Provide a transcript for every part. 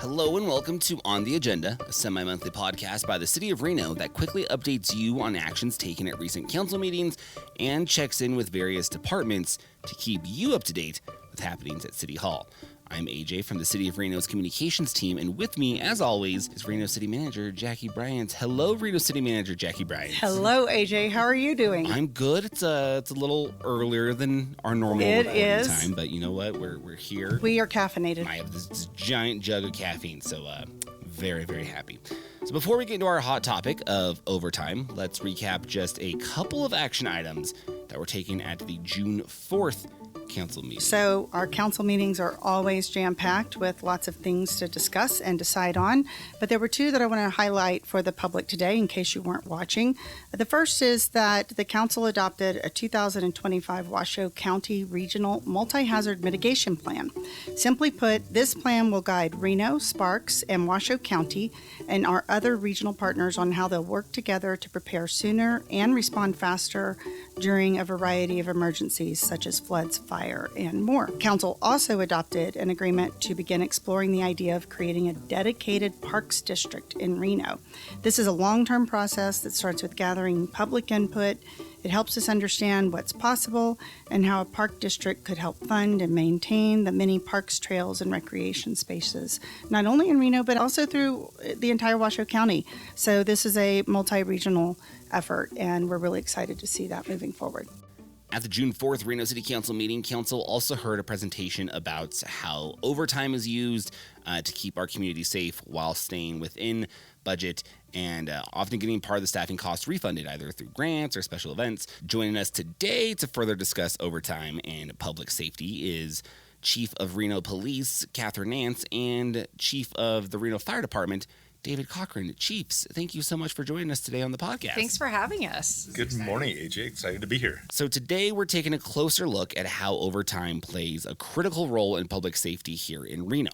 Hello and welcome to On the Agenda, a semi-monthly podcast by the City of Reno that quickly updates you on actions taken at recent council meetings and checks in with various departments to keep you up to date with happenings at City Hall. I'm AJ from the City of Reno's communications team, and with me, as always, is Reno City Manager Jackie Bryant. Hello, Reno City Manager Jackie Bryant. Hello, AJ. How are you doing? I'm good. It's a little earlier than our normal recording time, but you know what? We're here. We are caffeinated. I have this giant jug of caffeine, so very, very happy. So before we get into our hot topic of overtime, let's recap just a couple of action items that were taken at the June 4th council meeting. So our council meetings are always jam-packed with lots of things to discuss and decide on, but there were two that I want to highlight for the public today in case you weren't watching. The first is that the council adopted a 2025 Washoe County Regional Multi-Hazard Mitigation Plan. Simply put, this plan will guide Reno, Sparks, and Washoe County and our other regional partners on how they'll work together to prepare sooner and respond faster during a variety of emergencies such as floods, fire, and more. Council also adopted an agreement to begin exploring the idea of creating a dedicated parks district in Reno. This is a long-term process that starts with gathering public input. It helps us understand what's possible and how a park district could help fund and maintain the many parks, trails, and recreation spaces, not only in Reno, but also through the entire Washoe County. So this is a multi-regional effort, and we're really excited to see that moving forward. At the June 4th Reno City Council meeting, Council also heard a presentation about how overtime is used to keep our community safe while staying within budget and often getting part of the staffing costs refunded either through grants or special events. Joining us today to further discuss overtime and public safety is Chief of Reno Police, Kathryn Nance, and Chief of the Reno Fire Department, David Cochran. Chiefs, thank you so much for joining us today on the podcast. Thanks for having us. Good morning, AJ. Excited to be here. So today we're taking a closer look at how overtime plays a critical role in public safety here in Reno.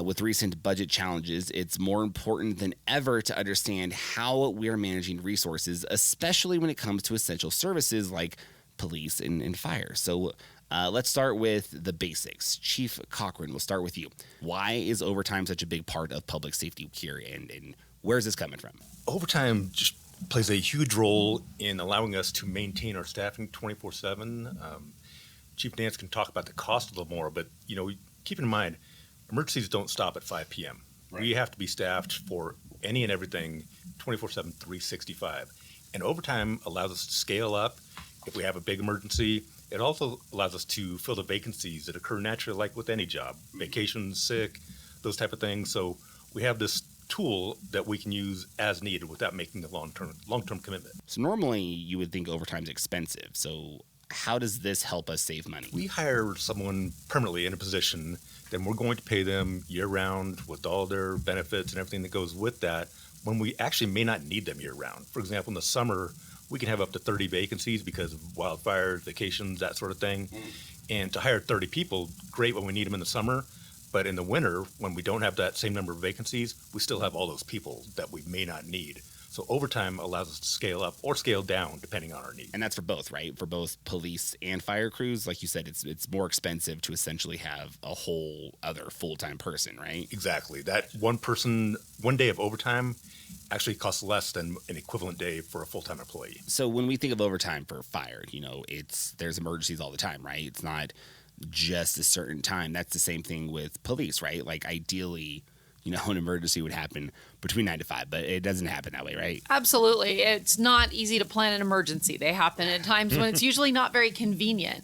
With recent budget challenges, it's more important than ever to understand how we're managing resources, especially when it comes to essential services like police and fire. So let's start with the basics. Chief Cochran, we'll start with you. Why is overtime such a big part of public safety here, and where's this coming from? Overtime just plays a huge role in allowing us to maintain our staffing 24/7. Chief Nance can talk about the cost a little more, but keep in mind, emergencies don't stop at 5 p.m. Right. We have to be staffed for any and everything 24/7, 365. And overtime allows us to scale up if we have a big emergency. It also allows us to fill the vacancies that occur naturally, like with any job, vacations, sick, those type of things. So we have this tool that we can use as needed without making the long-term commitment. So normally you would think overtime's expensive. So how does this help us save money? We hire someone permanently in a position, then we're going to pay them year-round with all their benefits and everything that goes with that when we actually may not need them year-round. For example, in the summer, we can have up to 30 vacancies because of wildfires, vacations, that sort of thing. And to hire 30 people, great when we need them in the summer. But in the winter, when we don't have that same number of vacancies, we still have all those people that we may not need. So overtime allows us to scale up or scale down depending on our needs. And that's for both, right? For both police and fire crews. Like you said, it's more expensive to essentially have a whole other full-time person, right? Exactly. That one day of overtime actually costs less than an equivalent day for a full-time employee. So when we think of overtime for fire, there's emergencies all the time, right? It's not just a certain time. That's the same thing with police, right? Like ideally, an emergency would happen between 9 to 5, but it doesn't happen that way, right? Absolutely. It's not easy to plan an emergency. They happen at times when it's usually not very convenient,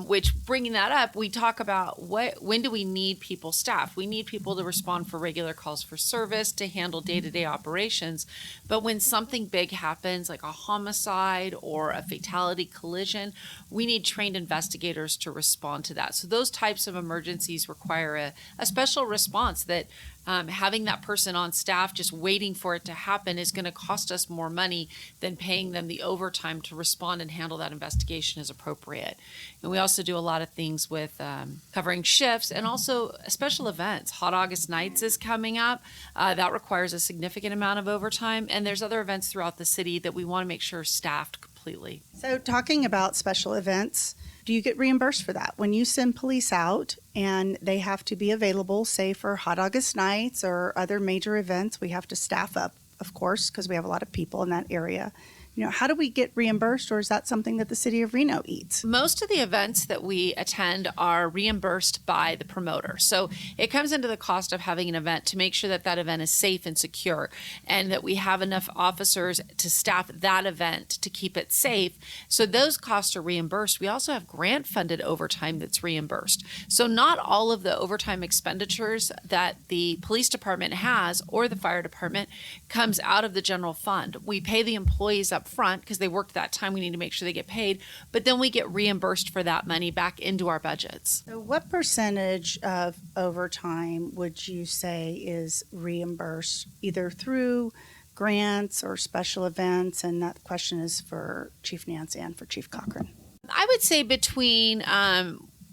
which bringing that up, we talk about when do we need people staffed? We need people to respond for regular calls for service, to handle day-to-day operations. But when something big happens, like a homicide or a fatality collision, we need trained investigators to respond to that. So those types of emergencies require a special response that having that person on staff just waiting for it to happen is going to cost us more money than paying them the overtime to respond and handle that investigation as appropriate. And we also do a lot of things with covering shifts and also special events. Hot August Nights is coming up. That requires a significant amount of overtime. And there's other events throughout the city that we want to make sure are staffed completely. So talking about special events, Do you get reimbursed for that? When you send police out and they have to be available, say for Hot August nights or other major events, we have to staff up, of course, because we have a lot of people in that area. How do we get reimbursed, or is that something that the city of Reno eats? Most of the events that we attend are reimbursed by the promoter. So it comes into the cost of having an event to make sure that that event is safe and secure, and that we have enough officers to staff that event to keep it safe. So those costs are reimbursed. We also have grant funded overtime that's reimbursed. So not all of the overtime expenditures that the police department has or the fire department comes out of the general fund. We pay the employees up front because they worked that time. We need to make sure they get paid, but then we get reimbursed for that money back into our budgets. So what percentage of overtime would you say is reimbursed either through grants or special events? And that question is for Chief Nance and for Chief Cochran. I would say between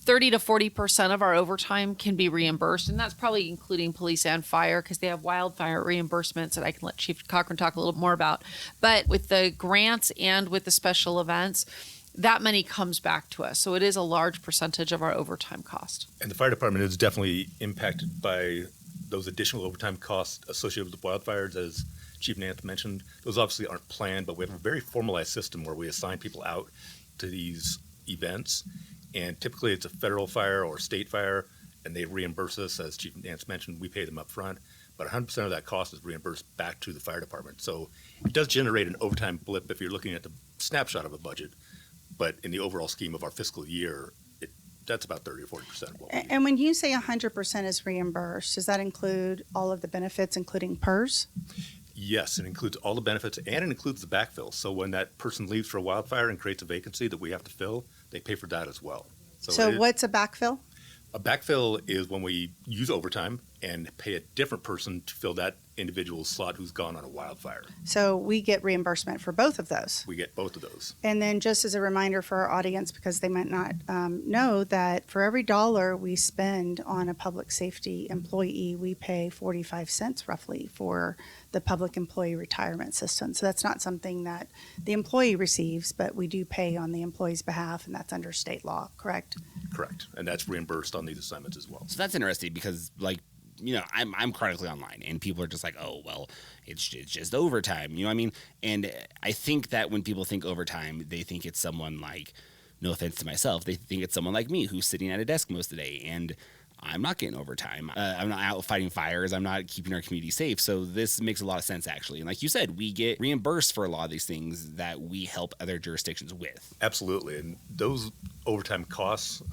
30 to 40% of our overtime can be reimbursed, and that's probably including police and fire because they have wildfire reimbursements that I can let Chief Cochran talk a little more about. But with the grants and with the special events, that money comes back to us. So it is a large percentage of our overtime cost. And the fire department is definitely impacted by those additional overtime costs associated with the wildfires, as Chief Nance mentioned. Those obviously aren't planned, but we have a very formalized system where we assign people out to these events. And typically it's a federal fire or state fire, and they reimburse us. As Chief Nance mentioned, we pay them up front, but 100% of that cost is reimbursed back to the fire department. So it does generate an overtime blip if you're looking at the snapshot of a budget, but in the overall scheme of our fiscal year, that's about 30 or 40% of what we And when you say 100% is reimbursed, does that include all of the benefits, including PERS? Yes, it includes all the benefits, and it includes the backfill. So when that person leaves for a wildfire and creates a vacancy that we have to fill, they pay for that as well. So what's a backfill? A backfill is when we use overtime and pay a different person to fill that individual slot who's gone on a wildfire. So we get reimbursement for both of those. We get both of those. And then just as a reminder for our audience, because they might not know that for every dollar we spend on a public safety employee, we pay 45 cents roughly for the public employee retirement system. So that's not something that the employee receives, but we do pay on the employee's behalf, and that's under state law, correct? Correct. And that's reimbursed on these assignments as well. So that's interesting because, I'm chronically online, and people are just like, oh, well, it's just overtime. You know what I mean? And I think that when people think overtime, they think it's someone like, no offense to myself, they think it's someone like me who's sitting at a desk most of the day, and I'm not getting overtime. I'm not out fighting fires. I'm not keeping our community safe. So this makes a lot of sense, actually. And like you said, we get reimbursed for a lot of these things that we help other jurisdictions with. Absolutely. And those overtime costs,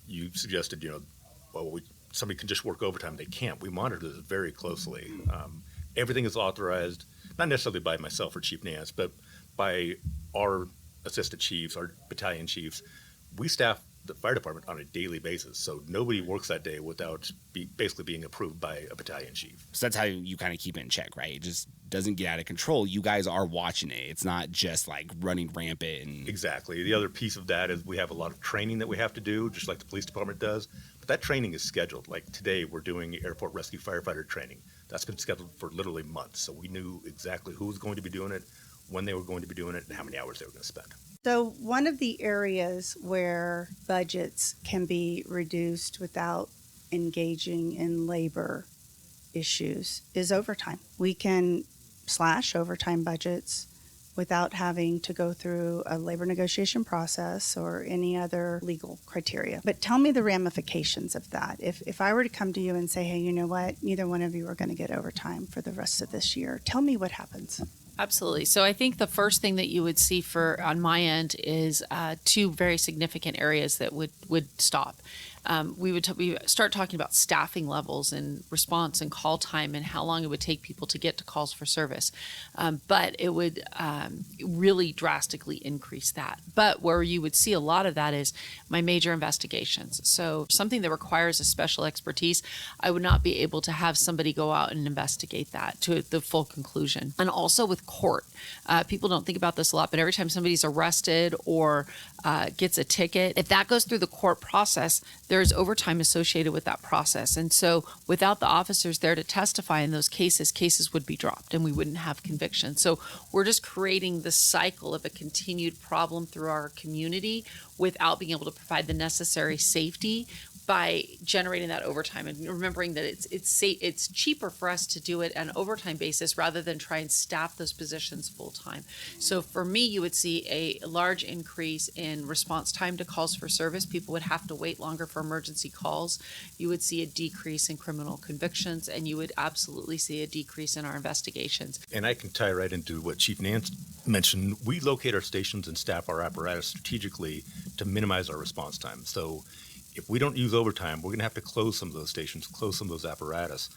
you suggested, somebody can just work overtime. They can't. We monitor this very closely. Everything is authorized, not necessarily by myself or Chief Nance, but by our assistant chiefs, our battalion chiefs. We staff the fire department on a daily basis, so nobody works that day without basically being approved by a battalion chief. So that's how you kind of keep it in check, right? It just doesn't get out of control. You guys are watching it. It's not just like running rampant. Exactly. The other piece of that is we have a lot of training that we have to do, just like the police department does. But that training is scheduled. Like today, we're doing airport rescue firefighter training. That's been scheduled for literally months, so we knew exactly who was going to be doing it, when they were going to be doing it, and how many hours they were going to spend. So one of the areas where budgets can be reduced without engaging in labor issues is overtime. We can slash overtime budgets without having to go through a labor negotiation process or any other legal criteria. But tell me the ramifications of that. If I were to come to you and say, hey, you know what, neither one of you are going to get overtime for the rest of this year, tell me what happens. Absolutely. So I think the first thing that you would see on my end is two very significant areas that would stop. We start talking about staffing levels and response and call time and how long it would take people to get to calls for service. But it would really drastically increase that. But where you would see a lot of that is my major investigations. So something that requires a special expertise, I would not be able to have somebody go out and investigate that to the full conclusion. And also with court, people don't think about this a lot, but every time somebody's arrested or gets a ticket, if that goes through the court process, there there's overtime associated with that process. And so without the officers there to testify in those cases would be dropped and we wouldn't have conviction. So we're just creating the cycle of a continued problem through our community without being able to provide the necessary safety by generating that overtime, and remembering that it's cheaper for us to do it on an overtime basis rather than try and staff those positions full time. So for me, you would see a large increase in response time to calls for service. People would have to wait longer for emergency calls. You would see a decrease in criminal convictions, and you would absolutely see a decrease in our investigations. And I can tie right into what Chief Nance mentioned. We locate our stations and staff our apparatus strategically to minimize our response time. So if we don't use overtime, we're going to have to close some of those stations, close some of those apparatus.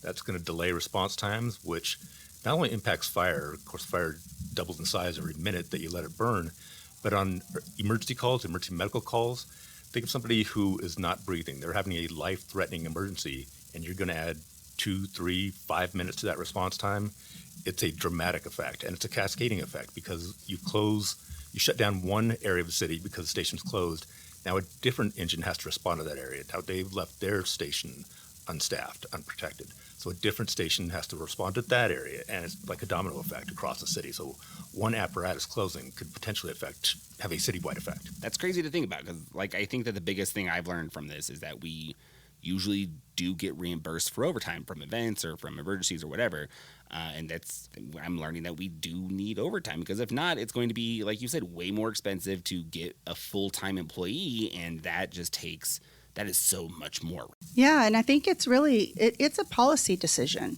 That's going to delay response times, which not only impacts fire, of course, fire doubles in size every minute that you let it burn, but on emergency calls, emergency medical calls, think of somebody who is not breathing. They're having a life-threatening emergency, and you're going to add 2, 3, 5 minutes to that response time. It's a dramatic effect, and it's a cascading effect because you shut down one area of the city because the station's closed. Now a different engine has to respond to that area. Now they've left their station unstaffed, unprotected. So a different station has to respond to that area, and it's like a domino effect across the city. So one apparatus closing could potentially have a citywide effect. That's crazy to think about because, I think that the biggest thing I've learned from this is that we usually do get reimbursed for overtime from events or from emergencies or whatever. And I'm learning that we do need overtime because if not, it's going to be, like you said, way more expensive to get a full-time employee. And that is so much more. Yeah, and I think it's really, it's a policy decision.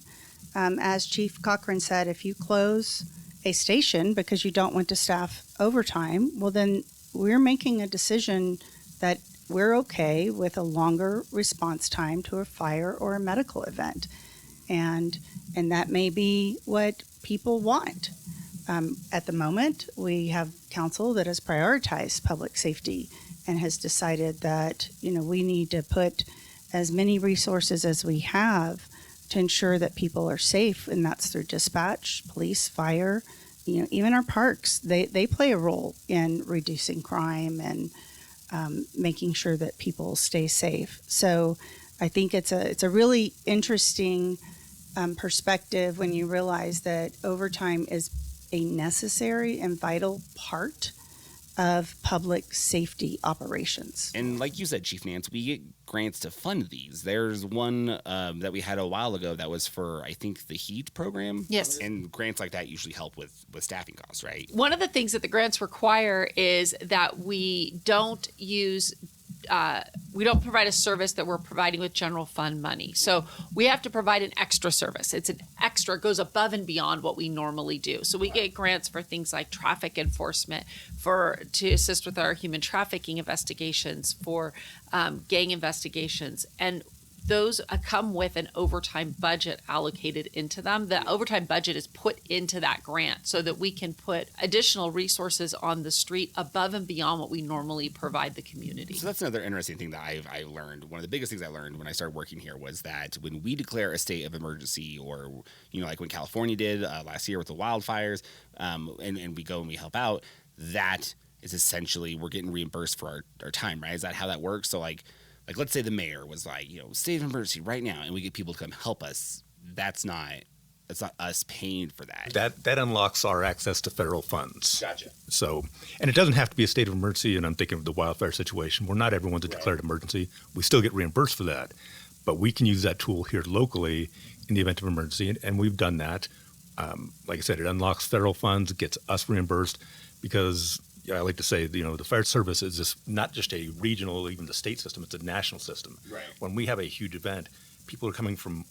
As Chief Cochran said, if you close a station because you don't want to staff overtime, well, then we're making a decision that we're okay with a longer response time to a fire or a medical event. And that may be what people want. At the moment, we have council that has prioritized public safety and has decided that, we need to put as many resources as we have to ensure that people are safe, and that's through dispatch, police, fire, even our parks. They play a role in reducing crime and making sure that people stay safe. So I think it's a really interesting perspective when you realize that overtime is a necessary and vital part of public safety operations. And like you said, Chief Nance, we get grants to fund these. There's one that we had a while ago that was for, I think, the HEAT program. Yes. And grants like that usually help with staffing costs, right? One of the things that the grants require is that we don't provide a service that we're providing with general fund money. So we have to provide an extra service. It's an extra, it goes above and beyond what we normally do. So we get grants for things like traffic enforcement, to assist with our human trafficking investigations, for gang investigations. And those come with an overtime budget allocated into them. The overtime budget is put into that grant so that we can put additional resources on the street above and beyond what we normally provide the community. So that's another interesting thing that I learned. One of the biggest things I learned when I started working here was that when we declare a state of emergency, or, like when California did last year with the wildfires, and we go and we help out, that is essentially we're getting reimbursed for our time, right? Is that how that works? So like let's say the mayor was like, state of emergency right now, and we get people to come help us. That's not us paying for that. That unlocks our access to federal funds. Gotcha. So, and it doesn't have to be a state of emergency, and I'm thinking of the wildfire situation where not everyone's a declared emergency. We still get reimbursed for that, but we can use that tool here locally in the event of emergency, and we've done that. Like I said, it unlocks federal funds, gets us reimbursed, because I like to say, the fire service is not just a regional, even the state system, it's a national system. Right. When we have a huge event, people are coming from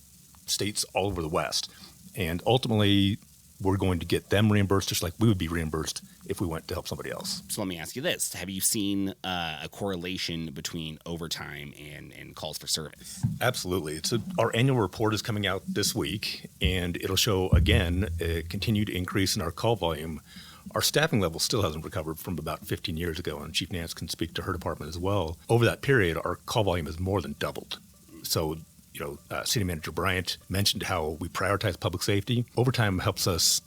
states all over the West, and ultimately we're going to get them reimbursed just like we would be reimbursed if we went to help somebody else. So let me ask you this. Have you seen a correlation between overtime and calls for service? Absolutely. Our annual report is coming out this week, and it'll show, again, a continued increase in our call volume. Our staffing level still hasn't recovered from about 15 years ago, and Chief Nance can speak to her department as well. Over that period, our call volume has more than doubled. So, City Manager Bryant mentioned how we prioritize public safety. Overtime helps us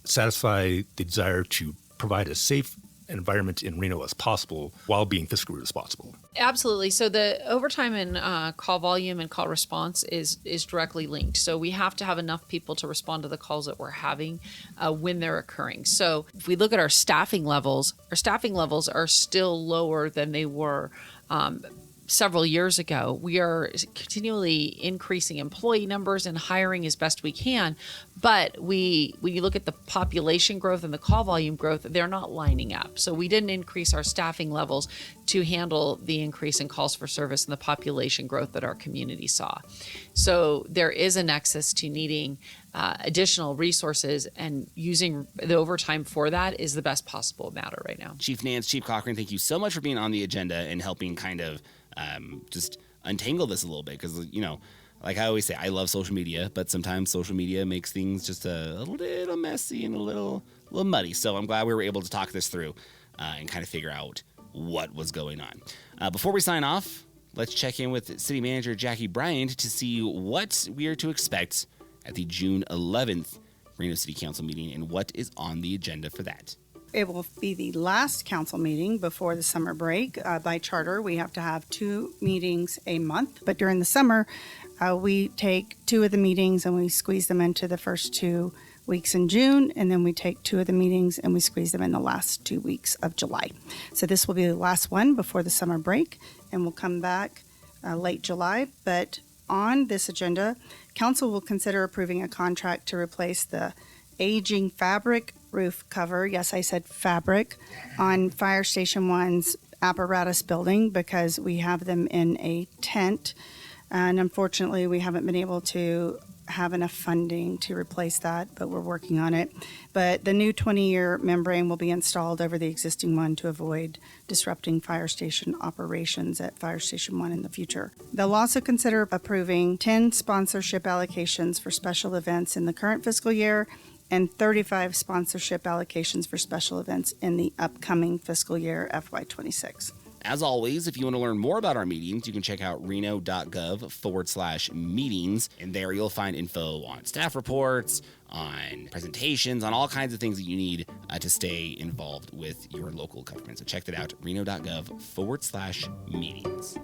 satisfy the desire to provide a safe environment in Reno as possible while being fiscally responsible. Absolutely. So the overtime and call volume and call response is directly linked. So we have to have enough people to respond to the calls that we're having when they're occurring. So if we look at our staffing levels are still lower than they were several years ago. We are continually increasing employee numbers and hiring as best we can. But when you look at the population growth and the call volume growth, they're not lining up. So we didn't increase our staffing levels to handle the increase in calls for service and the population growth that our community saw. So there is a nexus to needing additional resources, and using the overtime for that is the best possible matter right now. Chief Nance, Chief Cochran, thank you so much for being on the agenda and helping kind of just untangle this a little bit, because, like I always say, I love social media, but sometimes social media makes things just a little messy and a little muddy. So I'm glad we were able to talk this through and kind of figure out what was going on. Before we sign off, let's check in with City Manager Jackie Bryant to see what we are to expect at the June 11th Reno City Council meeting and what is on the agenda for that. It will be the last council meeting before the summer break. By charter, we have to have 2 meetings a month. But during the summer, we take 2 of the meetings and we squeeze them into the first 2 weeks in June. And then we take 2 of the meetings and we squeeze them in the last 2 weeks of July. So this will be the last one before the summer break. And we'll come back late July. But on this agenda, council will consider approving a contract to replace the aging fabric roof cover, yes, I said fabric, on Fire Station 1's apparatus building, because we have them in a tent. And unfortunately, we haven't been able to have enough funding to replace that, but we're working on it. But the new 20-year membrane will be installed over the existing one to avoid disrupting fire station operations at Fire Station 1 in the future. They'll also consider approving 10 sponsorship allocations for special events in the current fiscal year and 35 sponsorship allocations for special events in the upcoming fiscal year FY26. As always, if you want to learn more about our meetings, you can check out reno.gov/meetings, and there you'll find info on staff reports, on presentations, on all kinds of things that you need to stay involved with your local government. So check that out, reno.gov/meetings.